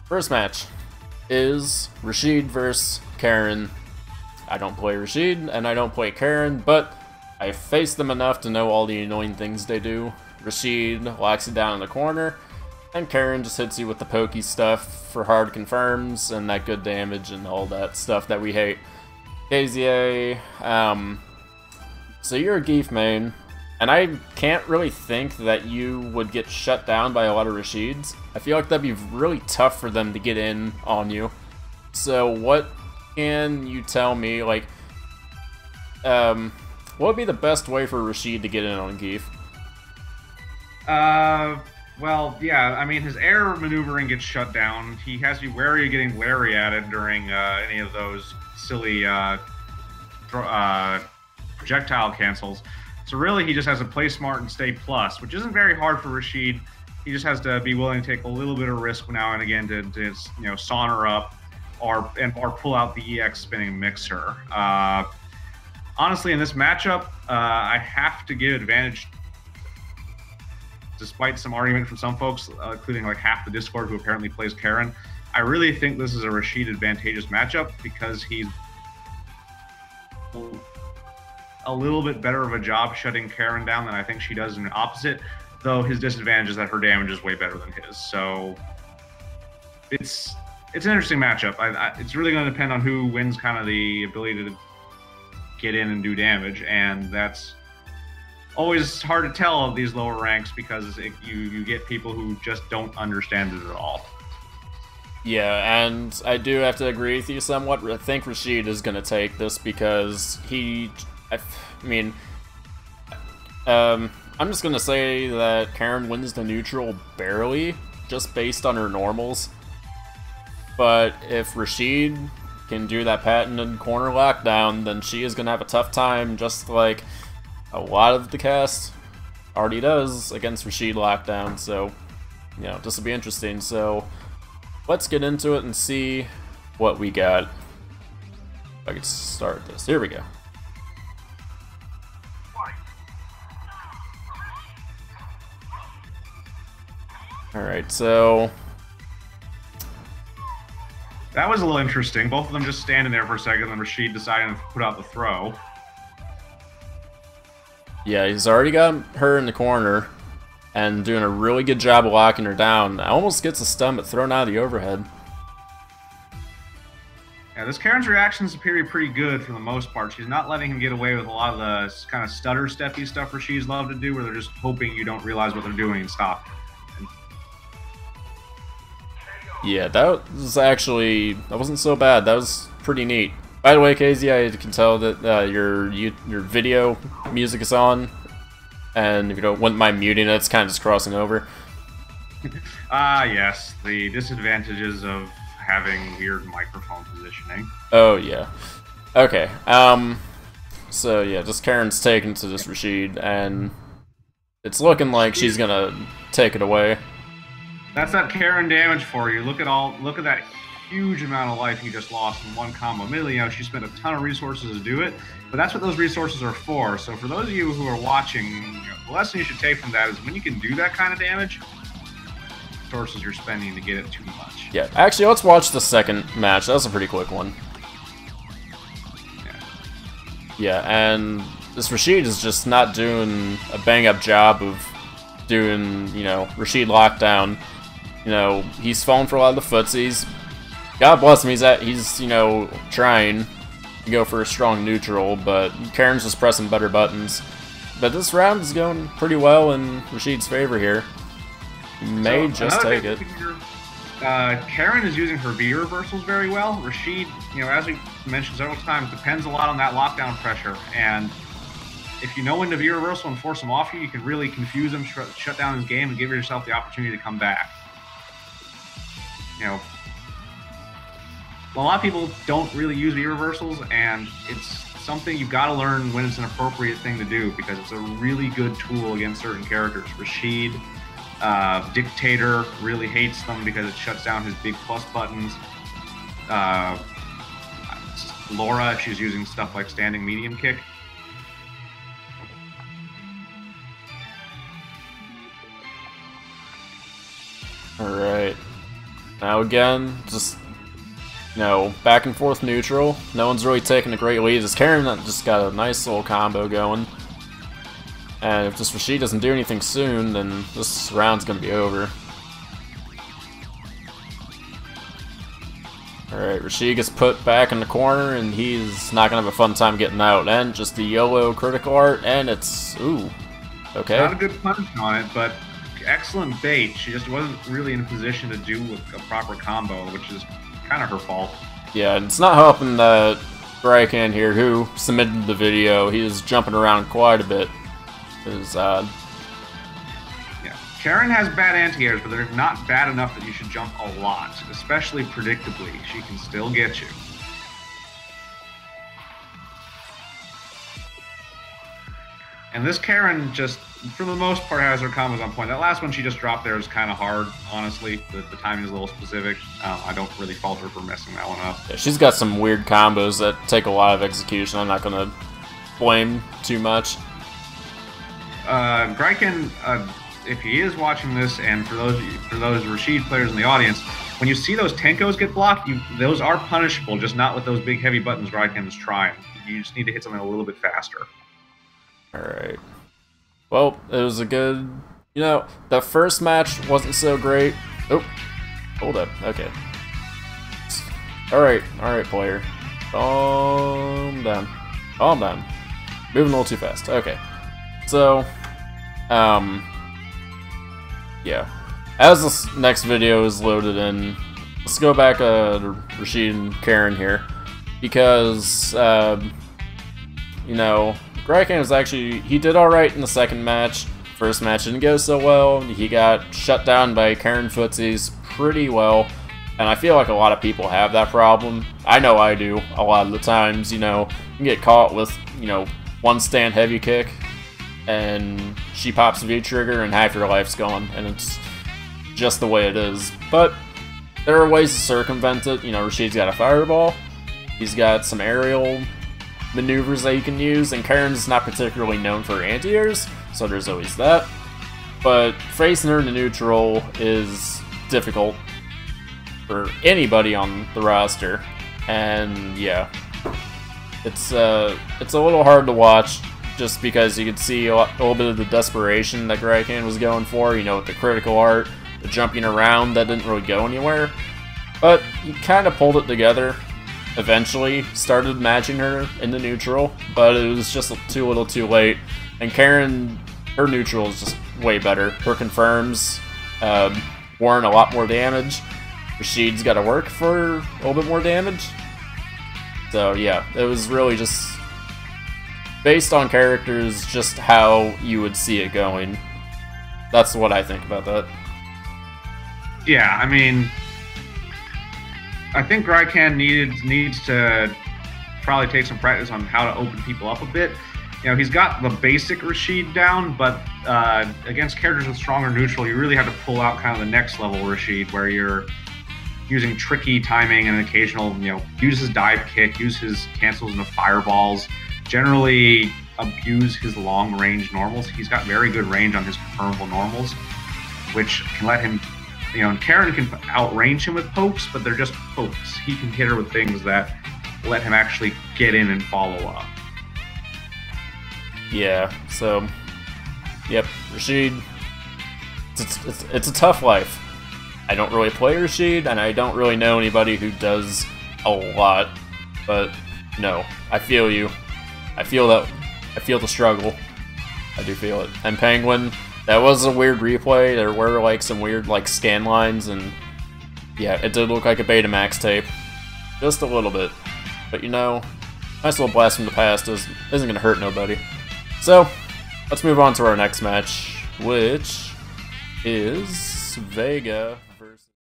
First match is Rashid versus Karen. I don't play Rashid and I don't play Karen, but I faced them enough to know all the annoying things they do. Rashid locks you down in the corner, and Karen just hits you with the pokey stuff for hard confirms and that good damage and all that stuff that we hate. KZA, so you're a Geef main, and I can't really think that you would get shut down by a lot of Rashids. I feel like that'd be really tough for them to get in on you. So what can you tell me, like, what would be the best way for Rashid to get in on Geef? Well, yeah, I mean, his air maneuvering gets shut down. He has to be wary of getting lariated during any of those silly projectile cancels. So really, he just has to play smart and stay plus, which isn't very hard for Rashid. He just has to be willing to take a little bit of risk now and again to you know, saunter up or pull out the EX spinning mixer. Honestly, in this matchup, I have to give advantage, despite some argument from some folks, including like half the Discord who apparently plays Karen. I really think this is a Rashid advantageous matchup because he's a little bit better of a job shutting Karen down than I think she does in the opposite, though his disadvantage is that her damage is way better than his. So it's an interesting matchup. It's really going to depend on who wins kind of the ability to get in and do damage, and that's always hard to tell of these lower ranks because you get people who just don't understand it at all. Yeah, and I do have to agree with you somewhat. I think Rashid is going to take this because I'm just going to say that Karen wins the neutral barely, just based on her normals. But if Rashid can do that patented corner lockdown, then she is going to have a tough time, just like a lot of the cast already does against Rashid lockdown. So, you know, this will be interesting. So, let's get into it and see what we got. If I could start this. Here we go. Alright, so that was a little interesting. Both of them just standing there for a second, and Rashid deciding to put out the throw. Yeah, he's already got her in the corner and doing a really good job of locking her down. Almost gets a stun, but thrown out of the overhead. Yeah, this Karen's reaction appear to be pretty good for the most part. She's not letting him get away with a lot of the kind of stutter-steppy stuff Rashid's love to do, where they're just hoping you don't realize what they're doing and stop. Yeah, that wasn't so bad. That was pretty neat. By the way, KZ, I can tell that your video music is on, and if you wouldn't mind muting it, it's kind of just crossing over. Yes, the disadvantages of having weird microphone positioning. Oh yeah. Okay. So yeah, just Karen's taken to this Rashid, and it's looking like she's gonna take it away. That's that Karen damage for you. Look at that huge amount of life you just lost in one combo. Admittedly, you know, she spent a ton of resources to do it, but that's what those resources are for. So for those of you who are watching, you know, the lesson you should take from that is when you can do that kind of damage, resources you're spending to get it too much. Yeah, actually, let's watch the second match. That was a pretty quick one. Yeah, and this Rashid is just not doing a bang-up job of doing, you know, Rashid lockdown. You know, he's falling for a lot of the footsies. God bless him, he's you know, trying to go for a strong neutral, but Karen's just pressing better buttons. But this round is going pretty well in Rashid's favor here. He may just take it. Karen is using her V reversals very well. Rashid, you know, as we mentioned several times, depends a lot on that lockdown pressure. And if you know when to V reversal and force him off you, you can really confuse him, shut down his game, and give yourself the opportunity to come back. You know, a lot of people don't really use V reversals, and it's something you've got to learn when it's an appropriate thing to do, because it's a really good tool against certain characters. Rashid, Dictator really hates them because it shuts down his big plus buttons. Laura, if she's using stuff like standing medium kick. Alright. Now again, just, you know, back and forth neutral. No one's really taking a great lead. As Karen just got a nice little combo going. And if this Rashid doesn't do anything soon, then this round's gonna be over. Alright, Rashid gets put back in the corner, and he's not gonna have a fun time getting out. And just the YOLO critical art, and it's... ooh. Okay. Not a good punch on it, but excellent bait. She just wasn't really in a position to do a proper combo, which is kind of her fault. Yeah, it's not helping that Grycan here, who submitted the video, he is jumping around quite a bit. Yeah, Karen has bad anti-airs, but they're not bad enough that you should jump a lot, especially predictably. She can still get you. And this Karen just, for the most part, has her combos on point. That last one she just dropped there is kind of hard, honestly. The timing is a little specific. I don't really fault her for messing that one up. Yeah, she's got some weird combos that take a lot of execution. I'm not going to blame too much. Grycan, if he is watching this, and for those Rashid players in the audience, when you see those Tenkos get blocked, those are punishable, just not with those big heavy buttons Grycan is trying. You just need to hit something a little bit faster. Alright. Well, it was a good... You know, the first match wasn't so great. Oh, hold up. Okay. Alright, player. Calm down. Calm down. Moving a little too fast. Okay. So, yeah. As this next video is loaded in, let's go back to Rashid and Karen here, because, you know, Grycan was actually, he did alright in the second match. First match didn't go so well. He got shut down by Karen footsies pretty well, and I feel like a lot of people have that problem. I know I do a lot of the times. You know, you can get caught with, you know, one stand heavy kick, and she pops the V-trigger and half your life's gone, and it's just the way it is. But there are ways to circumvent it. You know, Rashid's got a fireball, he's got some aerial maneuvers that you can use, and Karen's not particularly known for anti-airs, so there's always that. But facing her in the neutral is difficult for anybody on the roster, and yeah, it's a little hard to watch, just because you could see a little bit of the desperation that Grycan was going for, you know, with the critical art, the jumping around that didn't really go anywhere. But he kind of pulled it together. Eventually started matching her in the neutral, but it was just too little too late. And Karen, her neutral is just way better. Her confirms warrant a lot more damage. Rashid's got to work for a little bit more damage. So yeah, it was really just based on characters, just how you would see it going. That's what I think about that. Yeah, I mean, I think Grycan needs to probably take some practice on how to open people up a bit. You know, he's got the basic Rashid down, but against characters with stronger neutral, you really have to pull out kind of the next level Rashid, where you're using tricky timing and occasional, you know, use his dive kick, use his cancels into fireballs, generally abuse his long range normals. He's got very good range on his confirmable normals, which can let him, you know, and Karen can outrange him with pokes, but they're just pokes. He can hit her with things that let him actually get in and follow up. Yeah, so, yep, Rashid, it's a tough life. I don't really play Rashid, and I don't really know anybody who does a lot, but no, I feel you. I feel the struggle. I do feel it. And Penguin, that was a weird replay. There were like some weird like scan lines, and yeah, it did look like a Betamax tape. Just a little bit. But you know, nice little blast from the past isn't gonna hurt nobody. So, let's move on to our next match, which is Vega